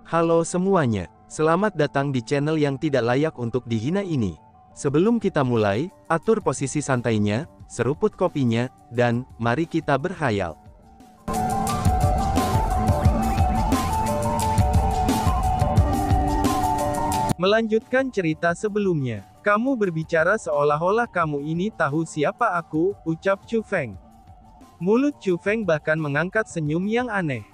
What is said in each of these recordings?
Halo semuanya, selamat datang di channel yang tidak layak untuk dihina ini. Sebelum kita mulai, atur posisi santainya, seruput kopinya, dan mari kita berkhayal. Melanjutkan cerita sebelumnya, kamu berbicara seolah-olah kamu ini tahu siapa aku, ucap Chu Feng. Mulut Chu Feng bahkan mengangkat senyum yang aneh.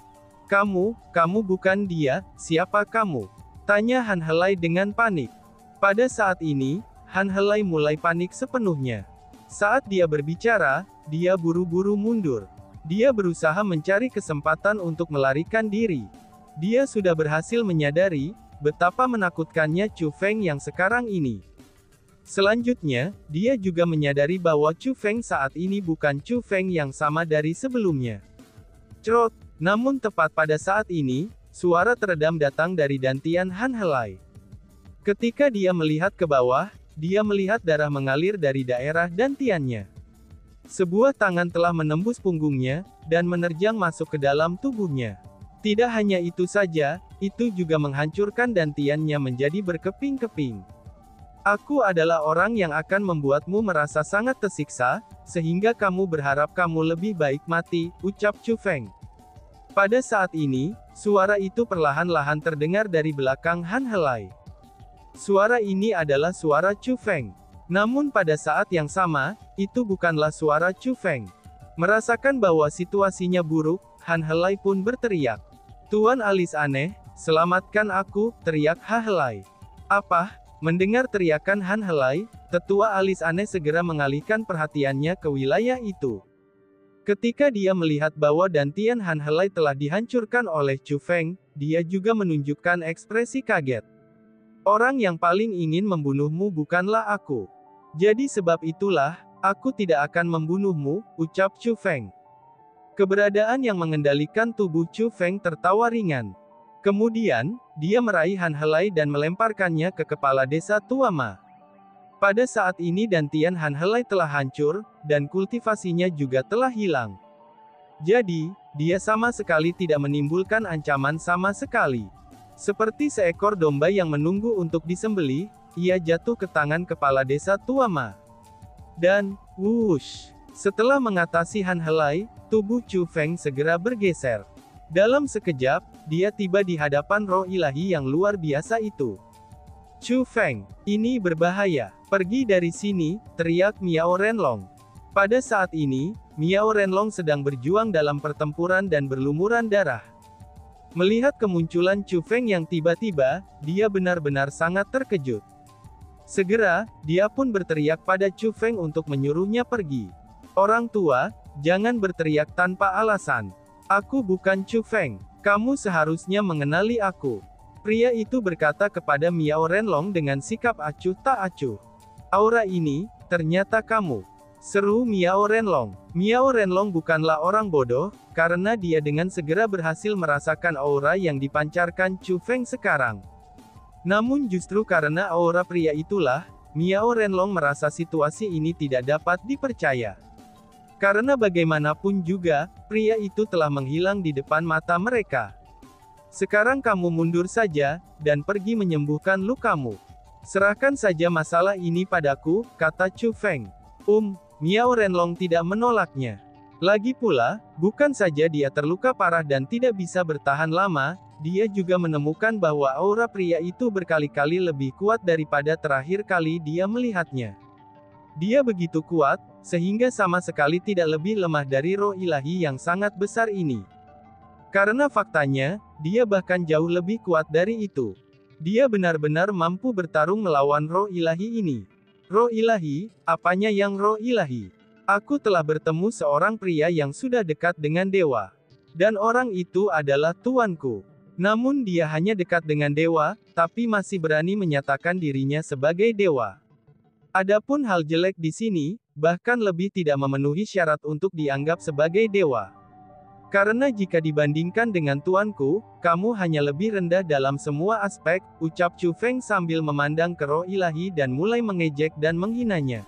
Kamu bukan dia, siapa kamu? Tanya Han Helai dengan panik. Pada saat ini, Han Helai mulai panik sepenuhnya. Saat dia berbicara, dia buru-buru mundur. Dia berusaha mencari kesempatan untuk melarikan diri. Dia sudah berhasil menyadari betapa menakutkannya Chu Feng yang sekarang ini. Selanjutnya, dia juga menyadari bahwa Chu Feng saat ini bukan Chu Feng yang sama dari sebelumnya. Cerot! Namun tepat pada saat ini, suara teredam datang dari dantian Han Helai. Ketika dia melihat ke bawah, dia melihat darah mengalir dari daerah dantiannya. Sebuah tangan telah menembus punggungnya, dan menerjang masuk ke dalam tubuhnya. Tidak hanya itu saja, itu juga menghancurkan dantiannya menjadi berkeping-keping. Aku adalah orang yang akan membuatmu merasa sangat tersiksa, sehingga kamu berharap kamu lebih baik mati, ucap Chu Feng. Pada saat ini, suara itu perlahan-lahan terdengar dari belakang Han Helai. Suara ini adalah suara Chu Feng. Namun pada saat yang sama, itu bukanlah suara Chu Feng. Merasakan bahwa situasinya buruk, Han Helai pun berteriak. Tuan alis aneh, selamatkan aku, teriak Han Helai. Apa? Mendengar teriakan Han Helai, tetua alis aneh segera mengalihkan perhatiannya ke wilayah itu. Ketika dia melihat bahwa dantian Han Helai telah dihancurkan oleh Chu Feng, dia juga menunjukkan ekspresi kaget. Orang yang paling ingin membunuhmu bukanlah aku. Jadi sebab itulah, aku tidak akan membunuhmu, ucap Chu Feng. Keberadaan yang mengendalikan tubuh Chu Feng tertawa ringan. Kemudian, dia meraih Han Helai dan melemparkannya ke kepala desa Tua Ma. Pada saat ini dantian Han Helai telah hancur, dan kultivasinya juga telah hilang. Jadi, dia sama sekali tidak menimbulkan ancaman sama sekali. Seperti seekor domba yang menunggu untuk disembelih, ia jatuh ke tangan kepala desa Tua Ma. Dan, wush! Setelah mengatasi Han Helai, tubuh Chu Feng segera bergeser. Dalam sekejap, dia tiba di hadapan roh ilahi yang luar biasa itu. Chu Feng, ini berbahaya. Pergi dari sini, teriak Miao Renlong. Pada saat ini, Miao Renlong sedang berjuang dalam pertempuran dan berlumuran darah. Melihat kemunculan Chu Feng yang tiba-tiba, dia benar-benar sangat terkejut. Segera, dia pun berteriak pada Chu Feng untuk menyuruhnya pergi. Orang tua, jangan berteriak tanpa alasan. Aku bukan Chu Feng. Kamu seharusnya mengenali aku. Pria itu berkata kepada Miao Renlong dengan sikap acuh tak acuh. Aura ini, ternyata kamu. Seru Miao Renlong. Miao Renlong bukanlah orang bodoh, karena dia dengan segera berhasil merasakan aura yang dipancarkan Chu Feng sekarang. Namun justru karena aura pria itulah, Miao Renlong merasa situasi ini tidak dapat dipercaya. Karena bagaimanapun juga, pria itu telah menghilang di depan mata mereka. Sekarang kamu mundur saja, dan pergi menyembuhkan lukamu. Serahkan saja masalah ini padaku, kata Chu Feng. Miao Renlong tidak menolaknya. Lagi pula, bukan saja dia terluka parah dan tidak bisa bertahan lama, dia juga menemukan bahwa aura pria itu berkali-kali lebih kuat daripada terakhir kali dia melihatnya. Dia begitu kuat, sehingga sama sekali tidak lebih lemah dari roh ilahi yang sangat besar ini. Karena faktanya, dia bahkan jauh lebih kuat dari itu. Dia benar-benar mampu bertarung melawan roh ilahi ini. Roh ilahi, apanya yang roh ilahi? Aku telah bertemu seorang pria yang sudah dekat dengan dewa. Dan orang itu adalah tuanku. Namun dia hanya dekat dengan dewa, tapi masih berani menyatakan dirinya sebagai dewa. Adapun hal jelek di sini, bahkan lebih tidak memenuhi syarat untuk dianggap sebagai dewa. Karena jika dibandingkan dengan tuanku, kamu hanya lebih rendah dalam semua aspek, ucap Chu Feng sambil memandang ke roh ilahi dan mulai mengejek dan menghinanya.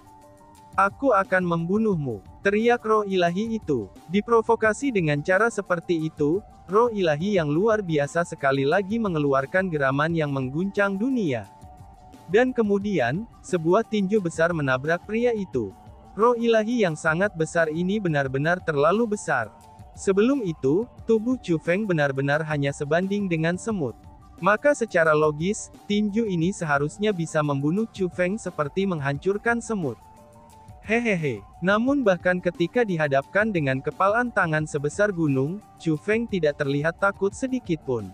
Aku akan membunuhmu, teriak roh ilahi itu. Diprovokasi dengan cara seperti itu, roh ilahi yang luar biasa sekali lagi mengeluarkan geraman yang mengguncang dunia. Dan kemudian, sebuah tinju besar menabrak pria itu. Roh ilahi yang sangat besar ini benar-benar terlalu besar. Sebelum itu, tubuh Chu Feng benar-benar hanya sebanding dengan semut. Maka secara logis, tinju ini seharusnya bisa membunuh Chu Feng seperti menghancurkan semut. Hehehe. Namun bahkan ketika dihadapkan dengan kepalan tangan sebesar gunung, Chu Feng tidak terlihat takut sedikit pun.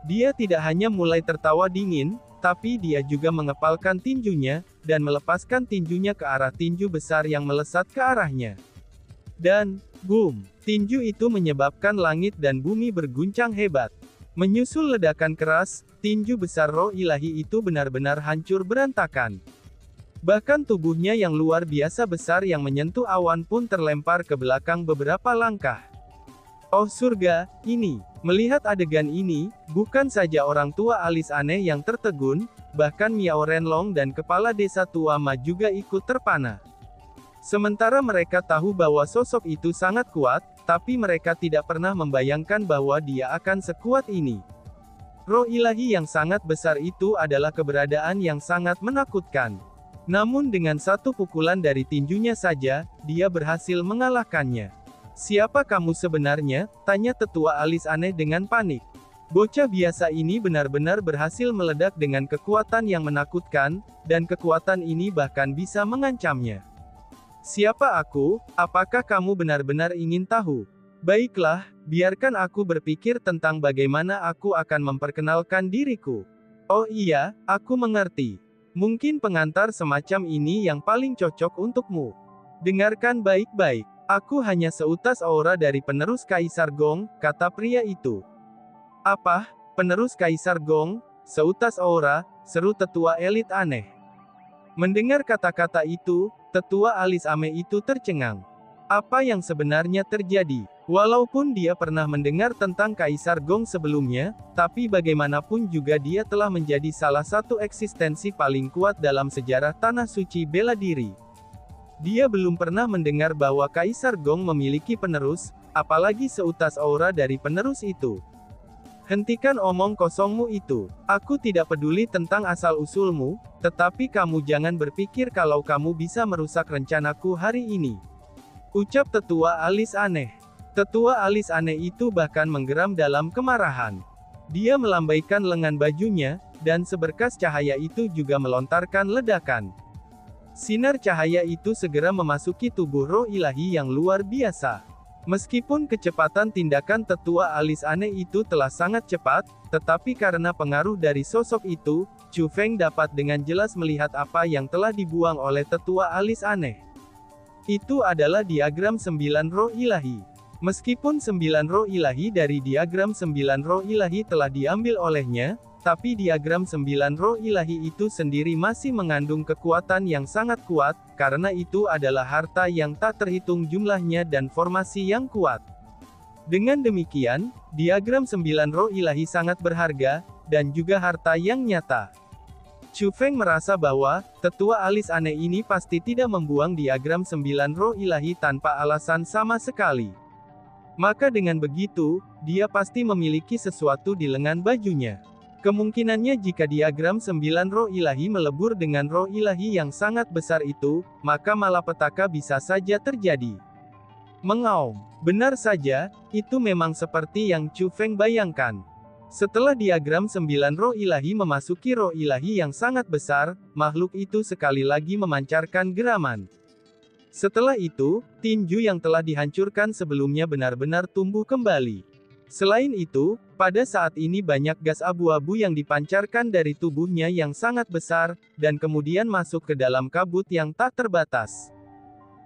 Dia tidak hanya mulai tertawa dingin, tapi dia juga mengepalkan tinjunya, dan melepaskan tinjunya ke arah tinju besar yang melesat ke arahnya. Dan, boom! Tinju itu menyebabkan langit dan bumi berguncang hebat. Menyusul ledakan keras, tinju besar roh ilahi itu benar-benar hancur berantakan. Bahkan tubuhnya yang luar biasa besar yang menyentuh awan pun terlempar ke belakang beberapa langkah. Oh surga, ini. Melihat adegan ini, bukan saja orang tua alis aneh yang tertegun, bahkan Miao Renlong dan kepala desa tua Ma juga ikut terpana. Sementara mereka tahu bahwa sosok itu sangat kuat, tapi mereka tidak pernah membayangkan bahwa dia akan sekuat ini. Roh ilahi yang sangat besar itu adalah keberadaan yang sangat menakutkan. Namun dengan satu pukulan dari tinjunya saja, dia berhasil mengalahkannya. Siapa kamu sebenarnya? Tanya tetua alis aneh dengan panik. Bocah biasa ini benar-benar berhasil meledak dengan kekuatan yang menakutkan, dan kekuatan ini bahkan bisa mengancamnya. Siapa aku? Apakah kamu benar-benar ingin tahu? Baiklah, biarkan aku berpikir tentang bagaimana aku akan memperkenalkan diriku. Oh iya, aku mengerti. Mungkin pengantar semacam ini yang paling cocok untukmu. Dengarkan baik-baik. Aku hanya seutas aura dari penerus Kaisar Gong, kata pria itu. Apa? Penerus Kaisar Gong? Seutas aura, seru tetua elit aneh. Mendengar kata-kata itu, tetua alis ame itu tercengang. Apa yang sebenarnya terjadi? Walaupun dia pernah mendengar tentang Kaisar Gong sebelumnya, tapi bagaimanapun juga dia telah menjadi salah satu eksistensi paling kuat dalam sejarah Tanah Suci bela diri. Dia belum pernah mendengar bahwa Kaisar Gong memiliki penerus, apalagi seutas aura dari penerus itu. Hentikan omong kosongmu itu. Aku tidak peduli tentang asal-usulmu, tetapi kamu jangan berpikir kalau kamu bisa merusak rencanaku hari ini. Ucap tetua alis aneh. Tetua alis aneh itu bahkan menggeram dalam kemarahan. Dia melambaikan lengan bajunya, dan seberkas cahaya itu juga melontarkan ledakan. Sinar cahaya itu segera memasuki tubuh roh ilahi yang luar biasa. Meskipun kecepatan tindakan tetua alis aneh itu telah sangat cepat, tetapi karena pengaruh dari sosok itu, Chu Feng dapat dengan jelas melihat apa yang telah dibuang oleh tetua alis aneh. Itu adalah diagram 9 roh ilahi. Meskipun 9 roh ilahi dari diagram 9 roh ilahi telah diambil olehnya, tapi diagram 9 roh ilahi itu sendiri masih mengandung kekuatan yang sangat kuat, karena itu adalah harta yang tak terhitung jumlahnya dan formasi yang kuat. Dengan demikian, diagram 9 roh ilahi sangat berharga, dan juga harta yang nyata. Chu Feng merasa bahwa, tetua alis aneh ini pasti tidak membuang diagram 9 roh ilahi tanpa alasan sama sekali. Maka dengan begitu, dia pasti memiliki sesuatu di lengan bajunya. Kemungkinannya jika diagram 9 roh ilahi melebur dengan roh ilahi yang sangat besar itu, maka malapetaka bisa saja terjadi. Mengaum. Benar saja, itu memang seperti yang Chu Feng bayangkan. Setelah diagram 9 roh ilahi memasuki roh ilahi yang sangat besar, makhluk itu sekali lagi memancarkan geraman. Setelah itu, tinju yang telah dihancurkan sebelumnya benar-benar tumbuh kembali. Selain itu, pada saat ini banyak gas abu-abu yang dipancarkan dari tubuhnya yang sangat besar, dan kemudian masuk ke dalam kabut yang tak terbatas.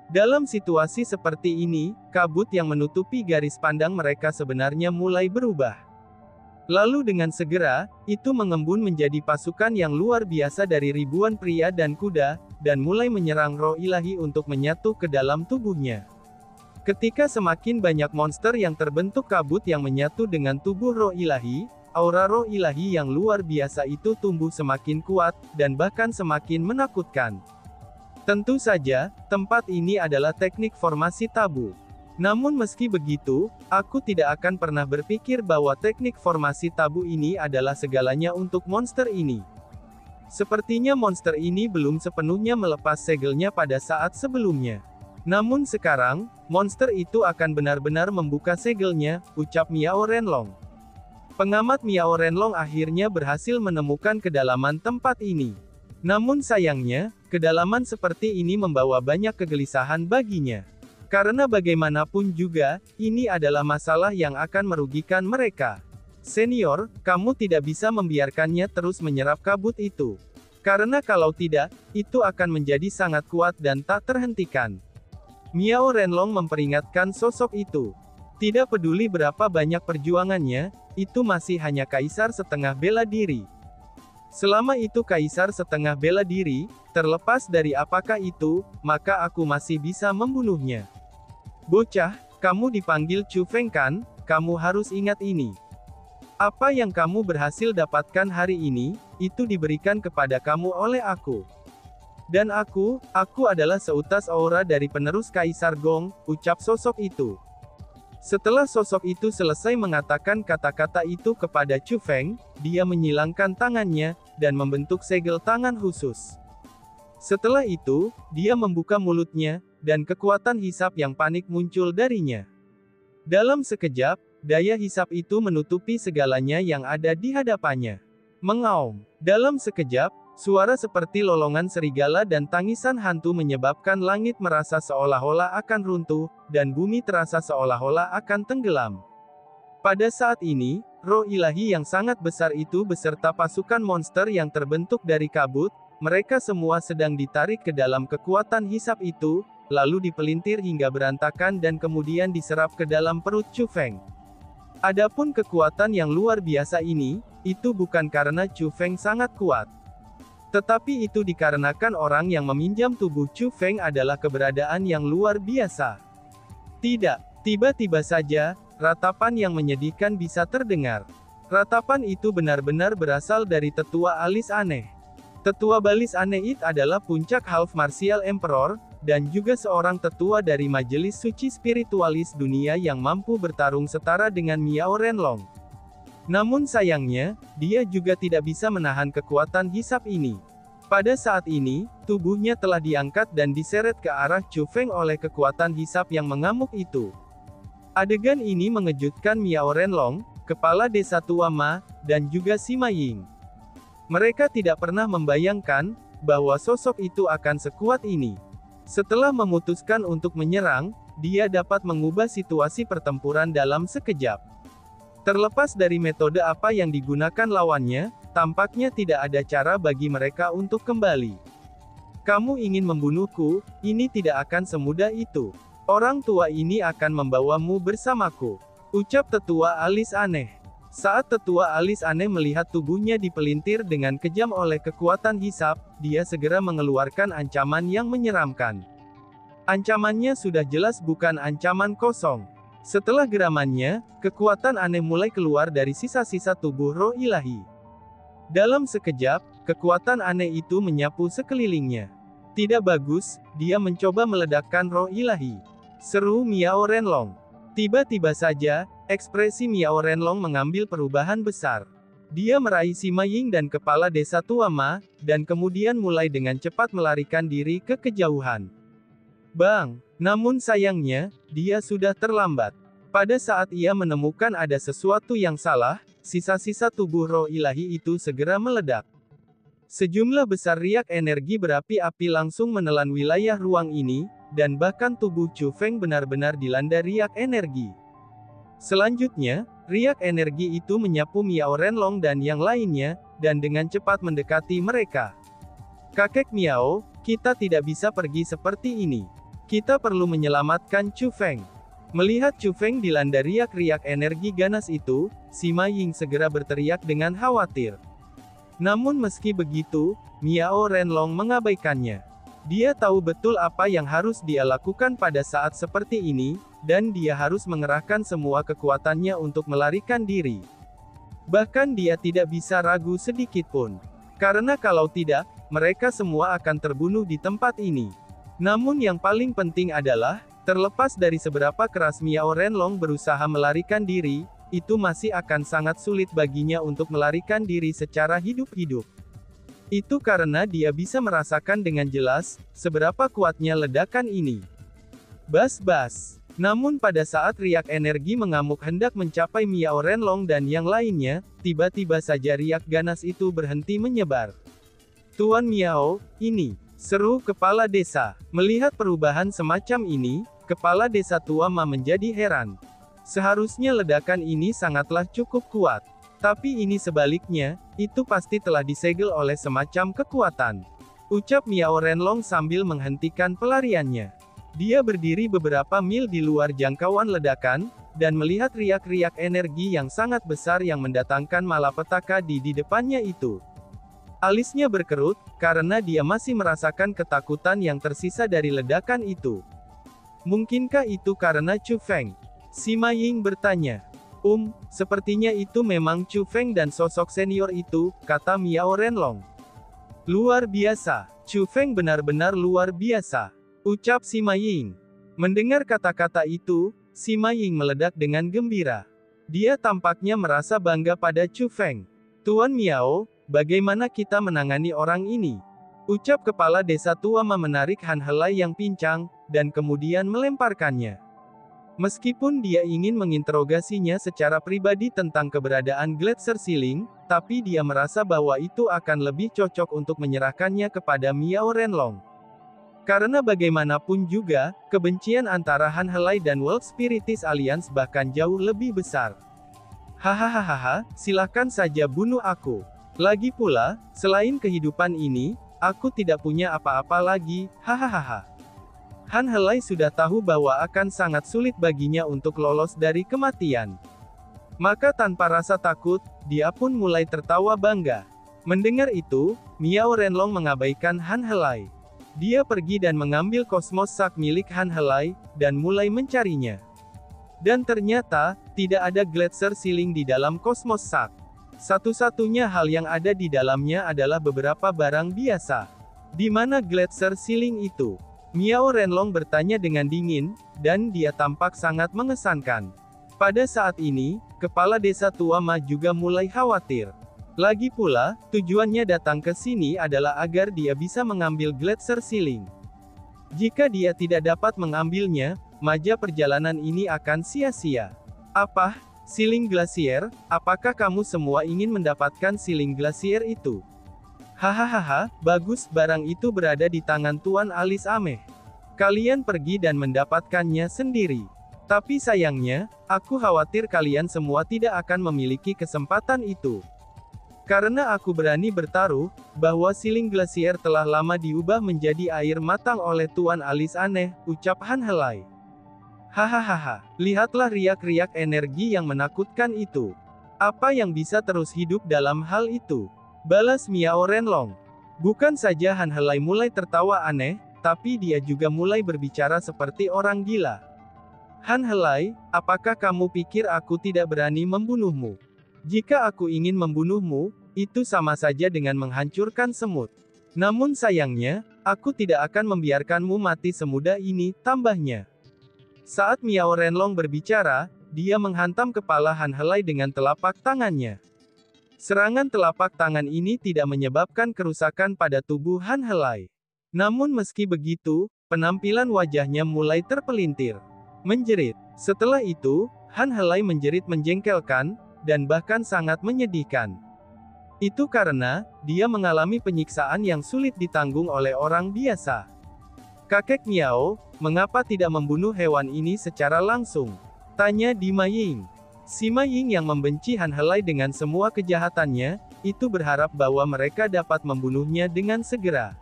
Dalam situasi seperti ini, kabut yang menutupi garis pandang mereka sebenarnya mulai berubah. Lalu dengan segera, itu mengembun menjadi pasukan yang luar biasa dari ribuan pria dan kuda, dan mulai menyerang roh ilahi untuk menyatu ke dalam tubuhnya. Ketika semakin banyak monster yang terbentuk kabut yang menyatu dengan tubuh roh ilahi, aura roh ilahi yang luar biasa itu tumbuh semakin kuat, dan bahkan semakin menakutkan. Tentu saja, tempat ini adalah teknik formasi tabu. Namun meski begitu, aku tidak akan pernah berpikir bahwa teknik formasi tabu ini adalah segalanya untuk monster ini. Sepertinya monster ini belum sepenuhnya melepas segelnya pada saat sebelumnya. Namun sekarang, monster itu akan benar-benar membuka segelnya, ucap Miao Renlong. Pengamat Miao Renlong akhirnya berhasil menemukan kedalaman tempat ini. Namun sayangnya, kedalaman seperti ini membawa banyak kegelisahan baginya. Karena bagaimanapun juga, ini adalah masalah yang akan merugikan mereka. Senior, kamu tidak bisa membiarkannya terus menyerap kabut itu. Karena kalau tidak, itu akan menjadi sangat kuat dan tak terhentikan. Miao Renlong memperingatkan sosok itu. Tidak peduli berapa banyak perjuangannya, itu masih hanya kaisar setengah bela diri. Selama itu kaisar setengah bela diri, terlepas dari apakah itu, maka aku masih bisa membunuhnya. Bocah, kamu dipanggil Chu Feng kan? Kamu harus ingat ini. Apa yang kamu berhasil dapatkan hari ini, itu diberikan kepada kamu oleh aku. Dan aku adalah seutas aura dari penerus Kaisar Gong, ucap sosok itu. Setelah sosok itu selesai mengatakan kata-kata itu kepada Chu Feng, dia menyilangkan tangannya, dan membentuk segel tangan khusus. Setelah itu, dia membuka mulutnya, dan kekuatan hisap yang panik muncul darinya. Dalam sekejap, daya hisap itu menutupi segalanya yang ada di hadapannya. Mengaum. Dalam sekejap, suara seperti lolongan serigala dan tangisan hantu menyebabkan langit merasa seolah-olah akan runtuh, dan bumi terasa seolah-olah akan tenggelam. Pada saat ini, roh ilahi yang sangat besar itu beserta pasukan monster yang terbentuk dari kabut, mereka semua sedang ditarik ke dalam kekuatan hisap itu, lalu dipelintir hingga berantakan dan kemudian diserap ke dalam perut Chu Feng. Adapun kekuatan yang luar biasa ini, itu bukan karena Chu Feng sangat kuat. Tetapi itu dikarenakan orang yang meminjam tubuh Chu Feng adalah keberadaan yang luar biasa. Tidak, tiba-tiba saja, ratapan yang menyedihkan bisa terdengar. Ratapan itu benar-benar berasal dari tetua alis aneh. Tetua balis aneh itu adalah puncak Half Martial Emperor, dan juga seorang tetua dari majelis suci spiritualis dunia yang mampu bertarung setara dengan Miao Renlong. Namun sayangnya, dia juga tidak bisa menahan kekuatan hisap ini. Pada saat ini, tubuhnya telah diangkat dan diseret ke arah Chu Feng oleh kekuatan hisap yang mengamuk itu. Adegan ini mengejutkan Miao Renlong, kepala desa tua Ma, dan juga Sima Ying. Mereka tidak pernah membayangkan bahwa sosok itu akan sekuat ini. Setelah memutuskan untuk menyerang, dia dapat mengubah situasi pertempuran dalam sekejap. Terlepas dari metode apa yang digunakan lawannya, tampaknya tidak ada cara bagi mereka untuk kembali. Kamu ingin membunuhku, ini tidak akan semudah itu. Orang tua ini akan membawamu bersamaku, ucap tetua alis aneh. Saat tetua alis aneh melihat tubuhnya dipelintir dengan kejam oleh kekuatan hisap, dia segera mengeluarkan ancaman yang menyeramkan. Ancamannya sudah jelas bukan ancaman kosong. Setelah geramannya, kekuatan aneh mulai keluar dari sisa-sisa tubuh roh ilahi. Dalam sekejap, kekuatan aneh itu menyapu sekelilingnya. Tidak bagus, dia mencoba meledakkan roh ilahi. Seru Miao Renlong. Tiba-tiba saja, ekspresi Miao Renlong mengambil perubahan besar. Dia meraih Sima Ying dan kepala desa tua Ma, dan kemudian mulai dengan cepat melarikan diri ke kejauhan. Bang! Namun sayangnya, dia sudah terlambat. Pada saat ia menemukan ada sesuatu yang salah, sisa-sisa tubuh roh ilahi itu segera meledak. Sejumlah besar riak energi berapi-api langsung menelan wilayah ruang ini, dan bahkan tubuh Chu Feng benar-benar dilanda riak energi. Selanjutnya, riak energi itu menyapu Miao Renlong dan yang lainnya, dan dengan cepat mendekati mereka. Kakek Miao, kita tidak bisa pergi seperti ini. Kita perlu menyelamatkan Chu Feng. Melihat Chu Feng dilanda riak-riak energi ganas itu, Sima Ying segera berteriak dengan khawatir. Namun meski begitu, Miao Renlong mengabaikannya. Dia tahu betul apa yang harus dia lakukan pada saat seperti ini, dan dia harus mengerahkan semua kekuatannya untuk melarikan diri. Bahkan dia tidak bisa ragu sedikit pun. Karena kalau tidak, mereka semua akan terbunuh di tempat ini. Namun yang paling penting adalah, terlepas dari seberapa keras Miao Renlong berusaha melarikan diri, itu masih akan sangat sulit baginya untuk melarikan diri secara hidup-hidup. Itu karena dia bisa merasakan dengan jelas, seberapa kuatnya ledakan ini. Bas-bas. Namun pada saat riak energi mengamuk hendak mencapai Miao Renlong dan yang lainnya, tiba-tiba saja riak ganas itu berhenti menyebar. Tuan Miao, ini, seru kepala desa. Melihat perubahan semacam ini, kepala desa tua Ma menjadi heran. Seharusnya ledakan ini sangatlah cukup kuat. Tapi ini sebaliknya, itu pasti telah disegel oleh semacam kekuatan. Ucap Miao Renlong sambil menghentikan pelariannya. Dia berdiri beberapa mil di luar jangkauan ledakan, dan melihat riak-riak energi yang sangat besar yang mendatangkan malapetaka di depannya itu. Alisnya berkerut, karena dia masih merasakan ketakutan yang tersisa dari ledakan itu. Mungkinkah itu karena Chu Feng? Sima Ying bertanya. Sepertinya itu memang Chu Feng dan sosok senior itu, kata Miao Renlong. Luar biasa, Chu Feng benar-benar luar biasa, ucap Sima Ying. Mendengar kata-kata itu, Sima Ying meledak dengan gembira. Dia tampaknya merasa bangga pada Chu Feng. Tuan Miao, bagaimana kita menangani orang ini? Ucap kepala desa tua Ma menarik Han Helai yang pincang, dan kemudian melemparkannya. Meskipun dia ingin menginterogasinya secara pribadi tentang keberadaan Gletser Ceiling, tapi dia merasa bahwa itu akan lebih cocok untuk menyerahkannya kepada Miao Renlong. Karena bagaimanapun juga, kebencian antara Han Helai dan World Spiritist Alliance bahkan jauh lebih besar. Hahaha, silakan saja bunuh aku. Lagi pula, selain kehidupan ini, aku tidak punya apa-apa lagi, hahaha. Han Helai sudah tahu bahwa akan sangat sulit baginya untuk lolos dari kematian. Maka tanpa rasa takut, dia pun mulai tertawa bangga. Mendengar itu, Miao Renlong mengabaikan Han Helai. Dia pergi dan mengambil Cosmos Sack milik Han Helai, dan mulai mencarinya. Dan ternyata, tidak ada Gletser Ceiling di dalam Cosmos Sack. Satu-satunya hal yang ada di dalamnya adalah beberapa barang biasa. Di mana Gletser Ceiling itu? Miao Renlong bertanya dengan dingin, dan dia tampak sangat mengesankan. Pada saat ini, kepala desa tua Ma juga mulai khawatir. Lagi pula, tujuannya datang ke sini adalah agar dia bisa mengambil Gletser Ceiling. Jika dia tidak dapat mengambilnya, maka perjalanan ini akan sia-sia. Apa? Ceiling Glasier? Apakah kamu semua ingin mendapatkan Ceiling Glasier itu? Hahaha, bagus, barang itu berada di tangan Tuan Alis Ameh. Kalian pergi dan mendapatkannya sendiri. Tapi sayangnya, aku khawatir kalian semua tidak akan memiliki kesempatan itu. Karena aku berani bertaruh, bahwa Ceiling Glasier telah lama diubah menjadi air matang oleh Tuan Alis Aneh, ucap Han Helai. Hahaha, lihatlah riak-riak energi yang menakutkan itu. Apa yang bisa terus hidup dalam hal itu? Balas Miao Renlong. Bukan saja Han Helai mulai tertawa aneh, tapi dia juga mulai berbicara seperti orang gila. Han Helai, apakah kamu pikir aku tidak berani membunuhmu? Jika aku ingin membunuhmu, itu sama saja dengan menghancurkan semut. Namun sayangnya, aku tidak akan membiarkanmu mati semudah ini, tambahnya. Saat Miao Renlong berbicara, dia menghantam kepala Han Helai dengan telapak tangannya. Serangan telapak tangan ini tidak menyebabkan kerusakan pada tubuh Han Helai. Namun meski begitu, penampilan wajahnya mulai terpelintir. Menjerit. Setelah itu, Han Helai menjerit menjengkelkan, dan bahkan sangat menyedihkan. Itu karena, dia mengalami penyiksaan yang sulit ditanggung oleh orang biasa. Kakek Miao, mengapa tidak membunuh hewan ini secara langsung? Tanya Sima Ying. Sima Ying yang membenci Han Helai dengan semua kejahatannya, itu berharap bahwa mereka dapat membunuhnya dengan segera.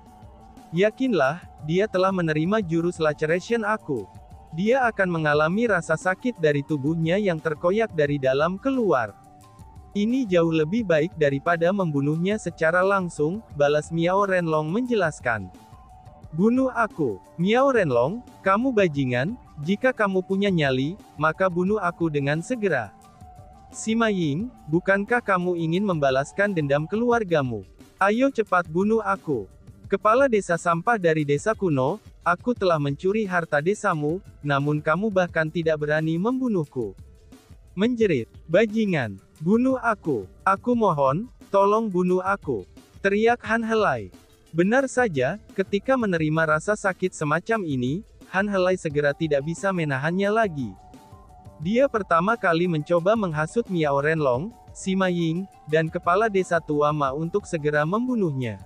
Yakinlah, dia telah menerima jurus laceration aku. Dia akan mengalami rasa sakit dari tubuhnya yang terkoyak dari dalam keluar. Ini jauh lebih baik daripada membunuhnya secara langsung, balas Miao Renlong menjelaskan. Bunuh aku, Miao Renlong, kamu bajingan, jika kamu punya nyali, maka bunuh aku dengan segera. Sima Ying, bukankah kamu ingin membalaskan dendam keluargamu? Ayo cepat bunuh aku. Kepala desa sampah dari desa kuno, aku telah mencuri harta desamu, namun kamu bahkan tidak berani membunuhku. Menjerit, bajingan, bunuh aku. Aku mohon, tolong bunuh aku. Teriak Han Helai. Benar saja, ketika menerima rasa sakit semacam ini, Han Helai segera tidak bisa menahannya lagi. Dia pertama kali mencoba menghasut Miao Renlong, Sima Ying, dan kepala desa tua Ma untuk segera membunuhnya.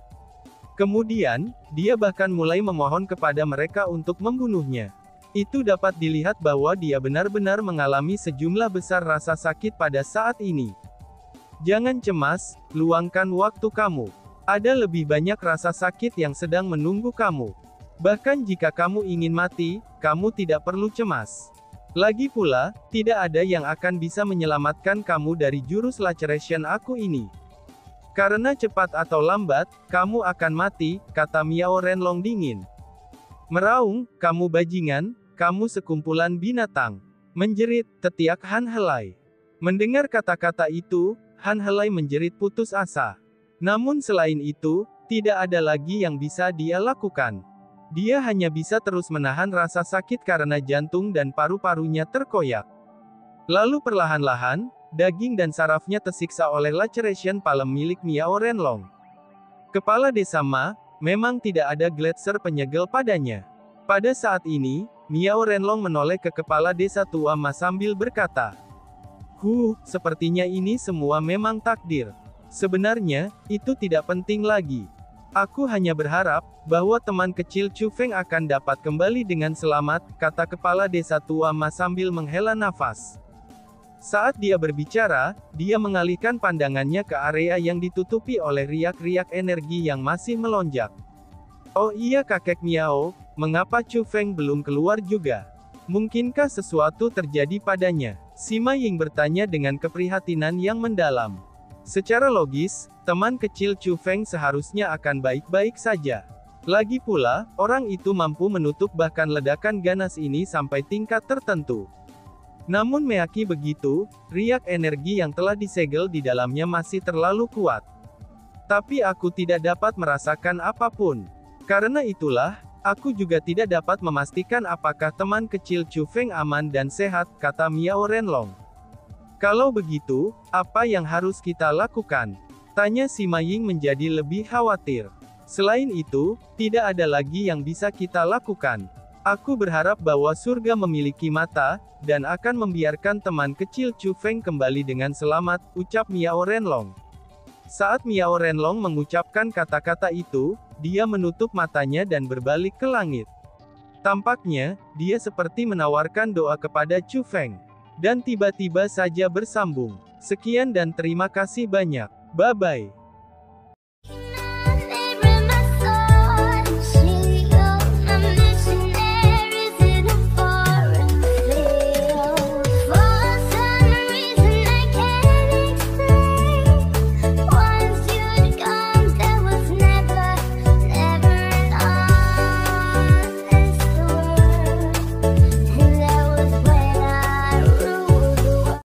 Kemudian, dia bahkan mulai memohon kepada mereka untuk membunuhnya. Itu dapat dilihat bahwa dia benar-benar mengalami sejumlah besar rasa sakit pada saat ini. Jangan cemas, luangkan waktu kamu. Ada lebih banyak rasa sakit yang sedang menunggu kamu. Bahkan jika kamu ingin mati, kamu tidak perlu cemas. Lagi pula, tidak ada yang akan bisa menyelamatkan kamu dari jurus laceration aku ini. Karena cepat atau lambat, kamu akan mati, kata Miao Renlong dingin. Meraung, kamu bajingan, kamu sekumpulan binatang. Menjerit, tetiak Han Helai. Mendengar kata-kata itu, Han Helai menjerit putus asa. Namun selain itu, tidak ada lagi yang bisa dia lakukan. Dia hanya bisa terus menahan rasa sakit karena jantung dan paru-parunya terkoyak. Lalu perlahan-lahan, daging dan sarafnya tersiksa oleh laceration palem milik Miao Renlong. Kepala desa Ma, memang tidak ada gletser penyegel padanya. Pada saat ini, Miao Renlong menoleh ke kepala desa tua Ma sambil berkata, sepertinya ini semua memang takdir. Sebenarnya, itu tidak penting lagi. Aku hanya berharap, bahwa teman kecil Chu Feng akan dapat kembali dengan selamat, kata kepala desa tua Ma sambil menghela nafas. Saat dia berbicara, dia mengalihkan pandangannya ke area yang ditutupi oleh riak-riak energi yang masih melonjak. Oh iya kakek Miao, mengapa Chu Feng belum keluar juga? Mungkinkah sesuatu terjadi padanya? Sima Ying bertanya dengan keprihatinan yang mendalam. Secara logis, teman kecil Chu Feng seharusnya akan baik-baik saja. Lagi pula, orang itu mampu menutup bahkan ledakan ganas ini sampai tingkat tertentu. Namun meaki begitu, riak energi yang telah disegel di dalamnya masih terlalu kuat. Tapi aku tidak dapat merasakan apapun. Karena itulah, aku juga tidak dapat memastikan apakah teman kecil Chu Feng aman dan sehat, kata Miao Renlong. Kalau begitu, apa yang harus kita lakukan? Tanya Sima Ying menjadi lebih khawatir. Selain itu, tidak ada lagi yang bisa kita lakukan. Aku berharap bahwa surga memiliki mata, dan akan membiarkan teman kecil Chu Feng kembali dengan selamat, ucap Miao Renlong. Saat Miao Renlong mengucapkan kata-kata itu, dia menutup matanya dan berbalik ke langit. Tampaknya, dia seperti menawarkan doa kepada Chu Feng. Dan tiba-tiba saja bersambung. Sekian dan terima kasih banyak. Bye-bye.